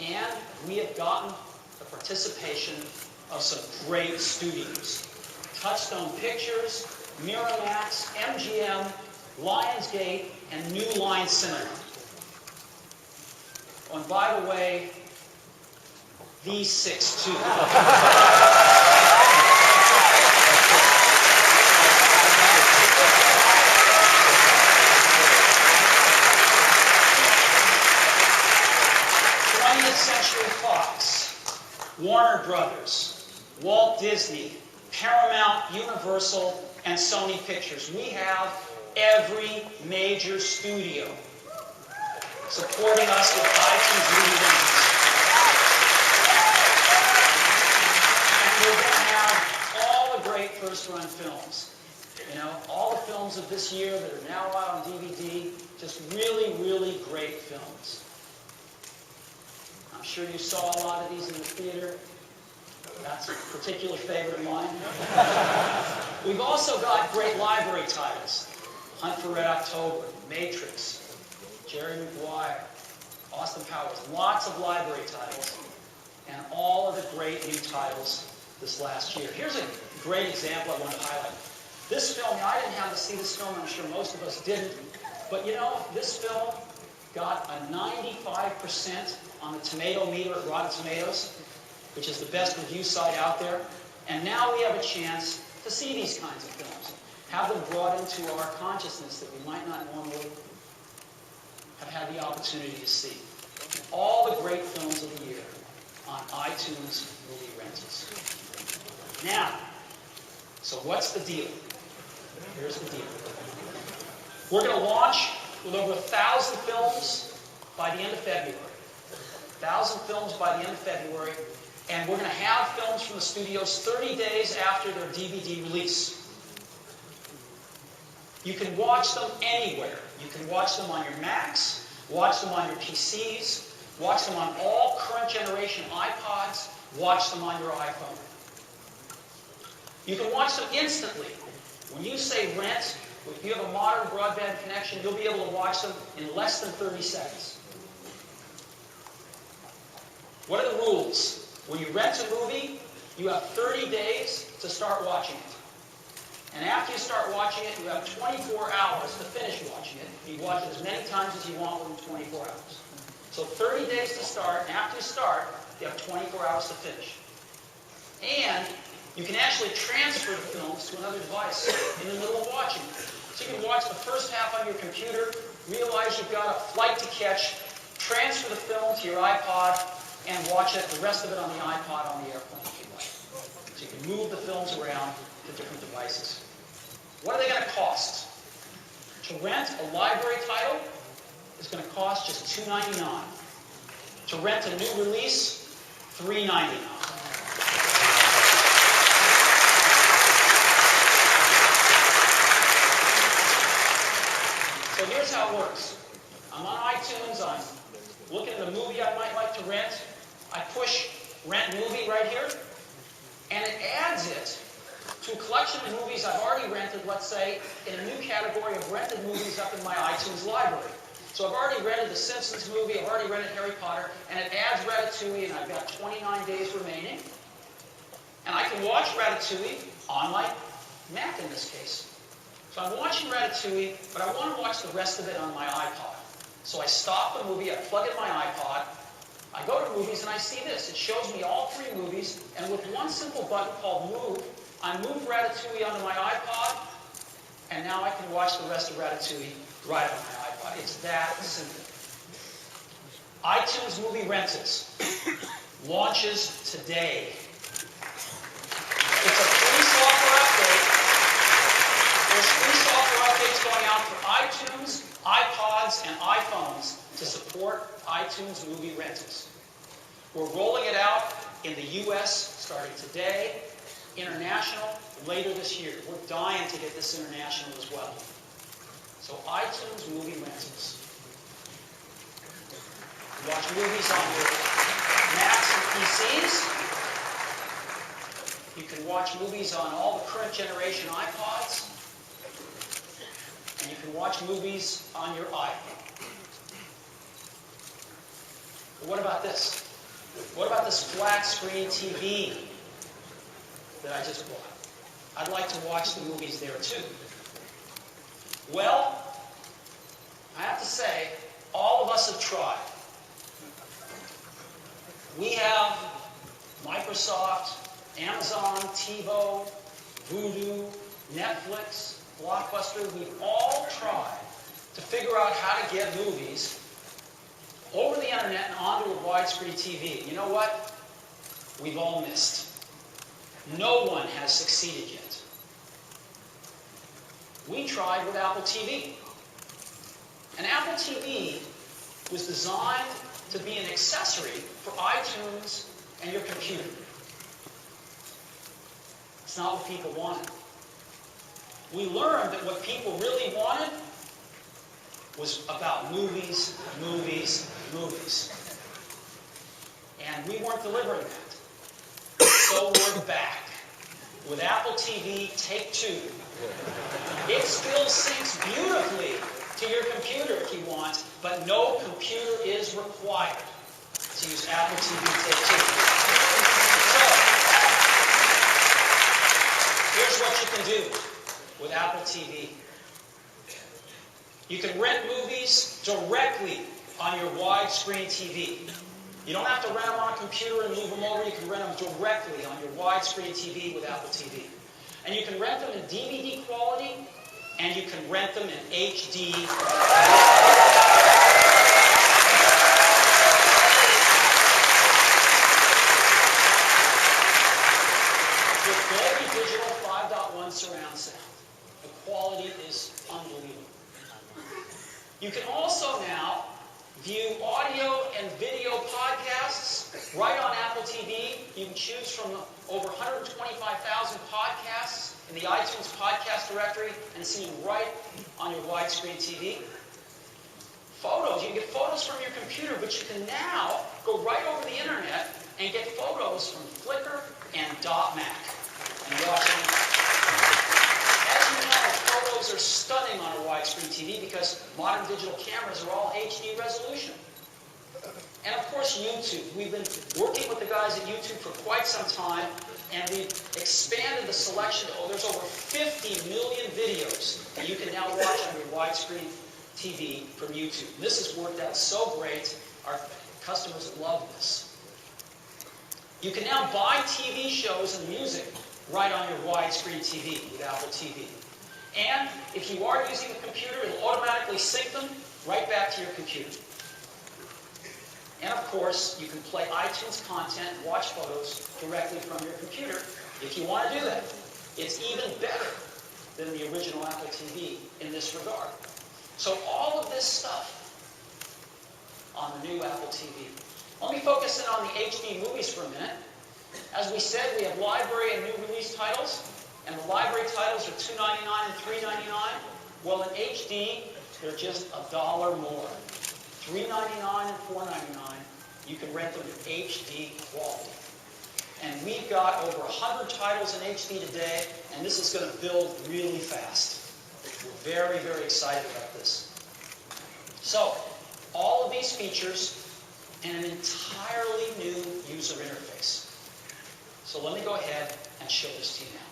And we have gotten the participation of some great studios. Touchstone Pictures, Miramax, MGM, Lionsgate, and New Line Cinema. Oh, and by the way, these 6 too. Century Fox, Warner Brothers, Walt Disney, Paramount, Universal, and Sony Pictures. We have every major studio supporting us with iTunes movie rentals. And we're going to have all the great first-run films. You know, all the films of this year that are now out on DVD, just really, really great films. I'm sure you saw a lot of these in the theater. That's a particular favorite of mine. We've also got great library titles. Hunt for Red October, Matrix, Jerry Maguire, Austin Powers. Lots of library titles. And all of the great new titles this last year. Here's a great example I want to highlight. This film, I didn't have to see this film. I'm sure most of us didn't. But you know, this film got a 95% on the tomato meter at Rotten Tomatoes, which is the best review site out there. And now we have a chance to see these kinds of films, have them brought into our consciousness that we might not normally have had the opportunity to see. All the great films of the year on iTunes Movie Rentals. Now, so what's the deal? Here's the deal. We're going to launch with over 1,000 films by the end of February. 1,000 films by the end of February. And we're going to have films from the studios 30 days after their DVD release. You can watch them anywhere. You can watch them on your Macs, watch them on your PCs, watch them on all current generation iPods, watch them on your iPhone. You can watch them instantly. When you say rent, if you have a modern broadband connection, you'll be able to watch them in less than 30 seconds. What are the rules? When you rent a movie, you have 30 days to start watching it. And after you start watching it, you have 24 hours to finish watching it. You watch it as many times as you want within 24 hours. So 30 days to start, and after you start, you have 24 hours to finish. And you can actually transfer the films to another device in the middle of watching it. So you can watch the first half on your computer, realize you've got a flight to catch, transfer the film to your iPod, and watch it, the rest of it on the iPod on the airplane if you like. So you can move the films around to different devices. What are they going to cost? To rent a library title is going to cost just $2.99. To rent a new release, $3.99. So here's how it works. I'm on iTunes, I'm looking at a movie I might like to rent. I push Rent Movie right here, and it adds it to a collection of movies I've already rented, let's say, in a new category of rented movies up in my iTunes library. So I've already rented the Simpsons movie, I've already rented Harry Potter, and it adds Ratatouille, and I've got 29 days remaining. And I can watch Ratatouille on my Mac in this case. So I'm watching Ratatouille, but I want to watch the rest of it on my iPod. So I stop the movie, I plug in my iPod, I go to movies, and I see this. It shows me all 3 movies, and with one simple button called Move, I move Ratatouille onto my iPod, and now I can watch the rest of Ratatouille right on my iPod. It's that simple. iTunes Movie Rentals launches today. It's a free software update. There's free software updates going out for iTunes, iPods, and iPhones to support iTunes Movie Rentals. We're rolling it out in the U.S. starting today, international later this year. We're dying to get this international as well. So iTunes Movie Rentals. You watch movies on your Macs and PCs. You can watch movies on all the current generation iPods. And you can watch movies on your iPhone. But what about this? What about this flat screen TV that I just bought? I'd like to watch the movies there too. Well, I have to say, all of us have tried. We have Microsoft, Amazon, TiVo, Vudu, Netflix, Blockbuster. We've all tried to figure out how to get movies over the internet and onto a widescreen TV. You know what? We've all missed. No one has succeeded yet. We tried with Apple TV. And Apple TV was designed to be an accessory for iTunes and your computer. It's not what people wanted. We learned that what people really wanted was about movies, movies, movies. And we weren't delivering that. So we're back with Apple TV Take 2. It still syncs beautifully to your computer if you want, but no computer is required to use Apple TV Take 2. So, here's what you can do with Apple TV. You can rent movies directly on your widescreen TV. You don't have to rent them on a computer and move them over. You can rent them directly on your widescreen TV with Apple TV. And you can rent them in DVD quality, and you can rent them in HD. With Dolby Digital 5.1 surround sound. The quality is unbelievable. You can also now view audio and video podcasts right on Apple TV. You can choose from over 125,000 podcasts in the iTunes podcast directory and see them right on your widescreen TV. Photos. You can get photos from your computer, but you can now go right over the internet and get photos from Flickr and .Mac and watch them. As you know, photos are stunning on a widescreen TV because modern digital cameras are all HD resolution. And of course, YouTube. We've been working with the guys at YouTube for quite some time, and we've expanded the selection. There's over 50 million videos that you can now watch on your widescreen TV from YouTube. And this has worked out so great. Our customers love this. You can now buy TV shows and music right on your widescreen TV with Apple TV. And if you are using the computer, it'll automatically sync them right back to your computer. And of course, you can play iTunes content and watch photos directly from your computer if you want to do that. It's even better than the original Apple TV in this regard. So all of this stuff on the new Apple TV. Let me focus in on the HD movies for a minute. As we said, we have library and new release titles. And the library titles are $2.99 and $3.99. Well, in HD, they're just $1 more. $3.99 and $4.99. You can rent them in HD quality. And we've got over 100 titles in HD today, and this is going to build really fast. We're very, very excited about this. So, all of these features and an entirely new user interface. So let me go ahead and show this to you now.